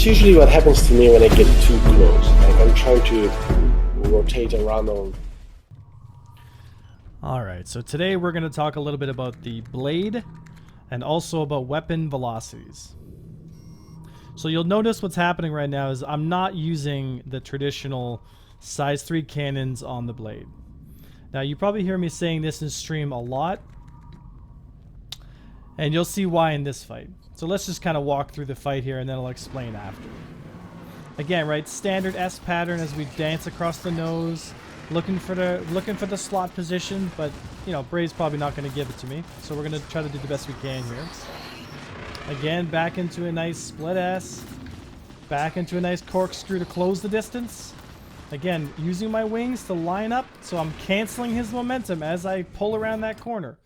usually what happens to me when I get too close. Like I'm trying to rotate around on. Alright, so today we're going to talk a little bit about the blade and also about weapon velocities. So you'll notice what's happening right now is I'm not using the traditional size 3 cannons on the blade. Now you probably hear me saying this in stream a lot, and you'll see why in this fight. So let's just kind of walk through the fight here and then I'll explain after. Again, right, standard S pattern as we dance across the nose, looking for the slot position, but you know, Bray's probably not going to give it to me, so we're going to try to do the best we can here. Again, back into a nice split S, back into a nice corkscrew to close the distance. Again, using my wings to line up, so I'm canceling his momentum as I pull around that corner.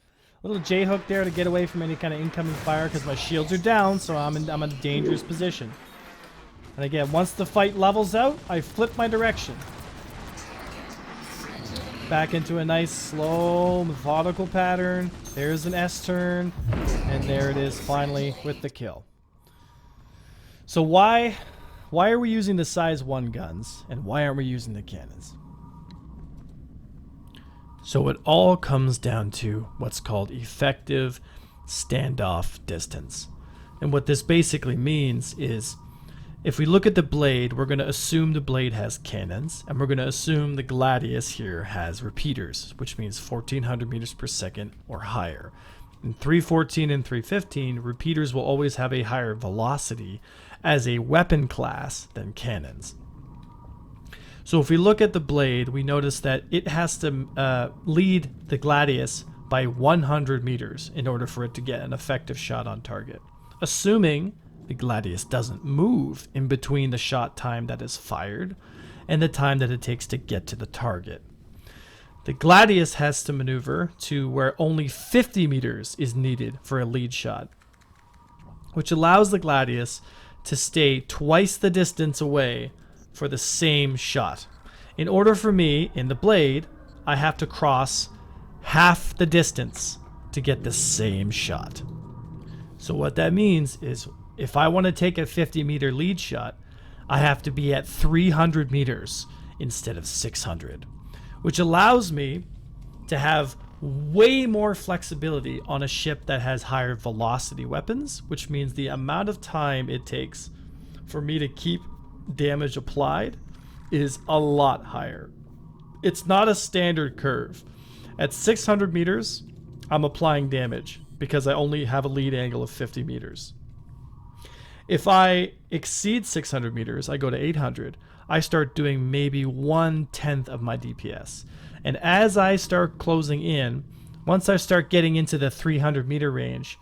Little J-hook there to get away from any kind of incoming fire because my shields are down, so I'm in a dangerous position. And again, once the fight levels out, I flip my direction. Back into a nice, slow, methodical pattern. There's an S turn, and there it is finally with the kill. So why are we using the size 1 guns, and why aren't we using the cannons? So it all comes down to what's called effective standoff distance. And what this basically means is if we look at the blade, we're going to assume the blade has cannons, and we're going to assume the Gladius here has repeaters, which means 1400 meters per second or higher. In 314 and 315, repeaters will always have a higher velocity as a weapon class than cannons. So if we look at the blade, we notice that it has to lead the Gladius by 100 meters in order for it to get an effective shot on target. Assuming the Gladius doesn't move in between the shot time that is fired and the time that it takes to get to the target. The Gladius has to maneuver to where only 50 meters is needed for a lead shot, which allows the Gladius to stay twice the distance away for the same shot. In order for me, in the blade, I have to cross half the distance to get the same shot. So what that means is if I want to take a 50-meter lead shot, I have to be at 300 meters instead of 600, which allows me to have way more flexibility on a ship that has higher velocity weapons, which means the amount of time it takes for me to keep damage applied is a lot higher. It's not a standard curve. At 600 meters, I'm applying damage because I only have a lead angle of 50 meters. If I exceed 600 meters, I go to 800, I start doing maybe 1/10 of my DPS. And as I start closing in, once I start getting into the 300 meter range,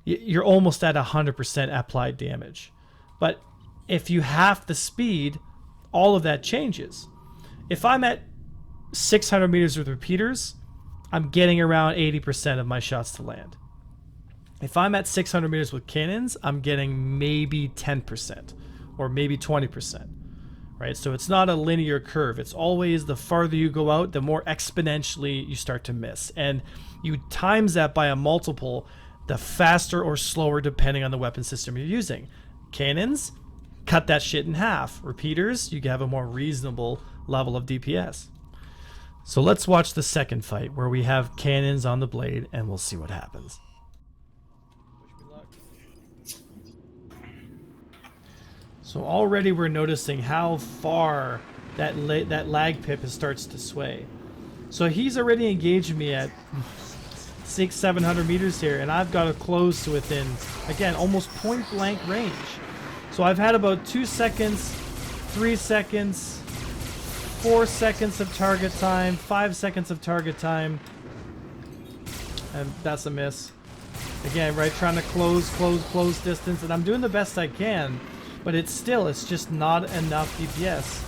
you're almost at 100% applied damage. But if you half the speed, all of that changes. If I'm at 600 meters with repeaters, I'm getting around 80% of my shots to land. If I'm at 600 meters with cannons, I'm getting maybe 10% or maybe 20%, right? So it's not a linear curve. It's always the farther you go out, the more exponentially you start to miss. And you times that by a multiple, the faster or slower depending on the weapon system you're using. Cannons, cut that shit in half. Repeaters, you have a more reasonable level of DPS. So let's watch the second fight where we have cannons on the blade and we'll see what happens. So already we're noticing how far that lag pip starts to sway. So he's already engaged me at 600-700 meters here, and I've got to close to within, again, almost point blank range. So I've had about 2 seconds, 3 seconds, 4 seconds of target time, 5 seconds of target time, and that's a miss. Again, right, trying to close distance, and I'm doing the best I can. But it's just not enough DPS.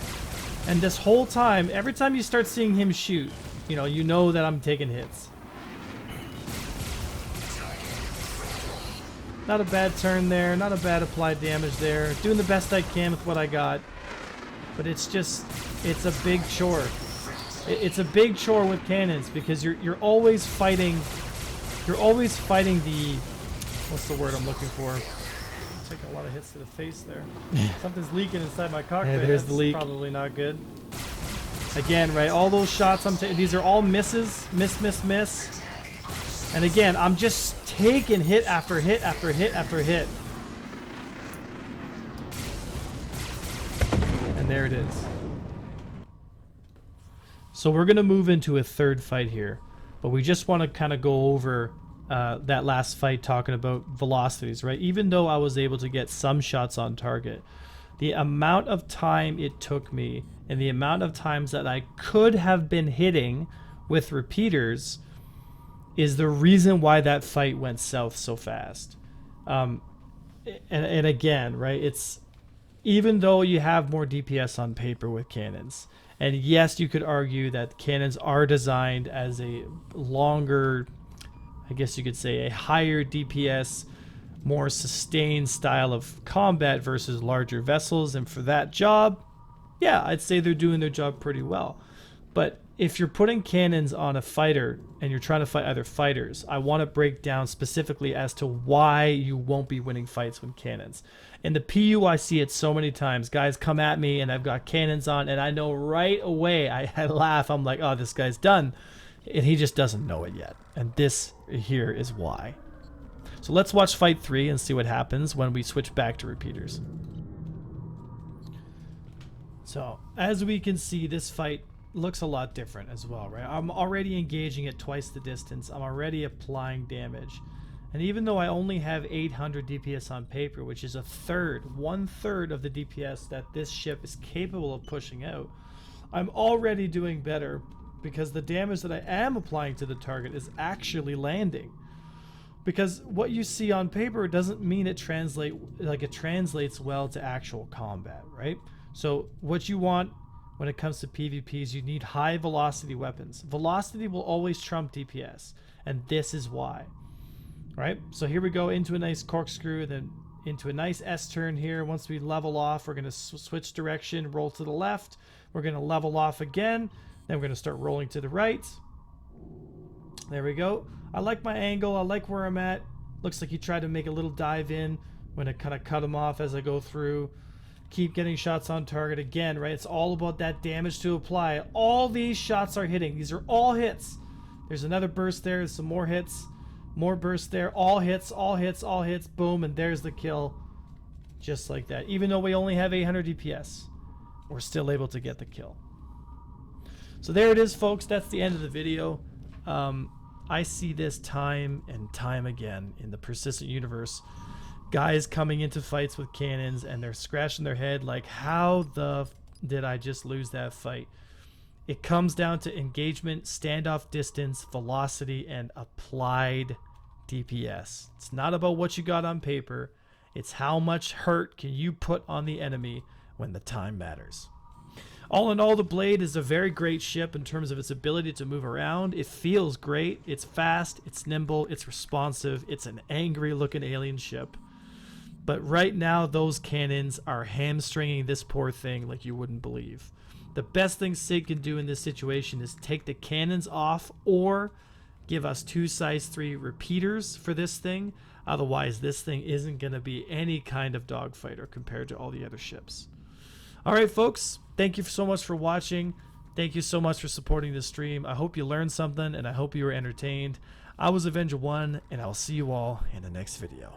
And this whole time, every time you start seeing him shoot, you know that I'm taking hits. Not a bad turn there, not a bad applied damage there. Doing the best I can with what I got. But it's a big chore. It's a big chore with cannons because you're always fighting the, what's the word I'm looking for? Taking a lot of hits to the face there. Something's leaking inside my cockpit. Yeah, there's the leak. Probably not good. Again, right, all those shots I'm taking, these are all misses. Miss. And again, I'm just taking hit after hit after hit after hit. And there it is. So we're going to move into a third fight here. But we just want to kind of go over that last fight talking about velocities, right? Even though I was able to get some shots on target, the amount of time it took me and the amount of times that I could have been hitting with repeaters is the reason why that fight went south so fast. And again, right, it's even though you have more DPS on paper with cannons, and yes, you could argue that cannons are designed as a longer, I guess you could say a higher DPS, more sustained style of combat versus larger vessels, and for that job, yeah, I'd say they're doing their job pretty well. But if you're putting cannons on a fighter and you're trying to fight other fighters, I want to break down specifically as to why you won't be winning fights with cannons. In the PU, I see it so many times. Guys come at me and I've got cannons on, and I know right away, I laugh. I'm like, oh, this guy's done. And he just doesn't know it yet. And this here is why. So let's watch fight 3 and see what happens when we switch back to repeaters. So as we can see, this fight looks a lot different as well, right? I'm already engaging at twice the distance. I'm already applying damage. And even though I only have 800 DPS on paper, which is one third of the DPS that this ship is capable of pushing out, I'm already doing better because the damage that I am applying to the target is actually landing. Because what you see on paper doesn't mean it translates well to actual combat, right? So what you want when it comes to PvPs, you need high velocity weapons. Velocity will always trump DPS, and this is why. Right? So here we go into a nice corkscrew, then into a nice S-turn here. Once we level off, we're going to switch direction, roll to the left. We're going to level off again. Then we're going to start rolling to the right. There we go. I like my angle. I like where I'm at. Looks like he tried to make a little dive in. I'm going to kind of cut him off as I go through. Keep getting shots on target again, right? It's all about that damage to apply. All these shots are hitting. These are all hits. There's another burst there. There's some more hits. More bursts there. All hits, all hits, all hits. Boom, and there's the kill. Just like that. Even though we only have 800 DPS, we're still able to get the kill. So there it is, folks. That's the end of the video. I see this time and time again in the persistent universe. Guys coming into fights with cannons and they're scratching their head like, how the did I just lose that fight? It comes down to engagement, standoff distance, velocity, and applied DPS. It's not about what you got on paper. It's how much hurt can you put on the enemy when the time matters. All in all, the Blade is a very great ship in terms of its ability to move around. It feels great. It's fast. It's nimble. It's responsive. It's an angry looking alien ship. But right now, those cannons are hamstringing this poor thing like you wouldn't believe. The best thing Sig can do in this situation is take the cannons off or give us 2 size 3 repeaters for this thing. Otherwise, this thing isn't going to be any kind of dogfighter compared to all the other ships. All right, folks. Thank you so much for watching. Thank you so much for supporting this stream. I hope you learned something, and I hope you were entertained. I was Avenger1, and I'll see you all in the next video.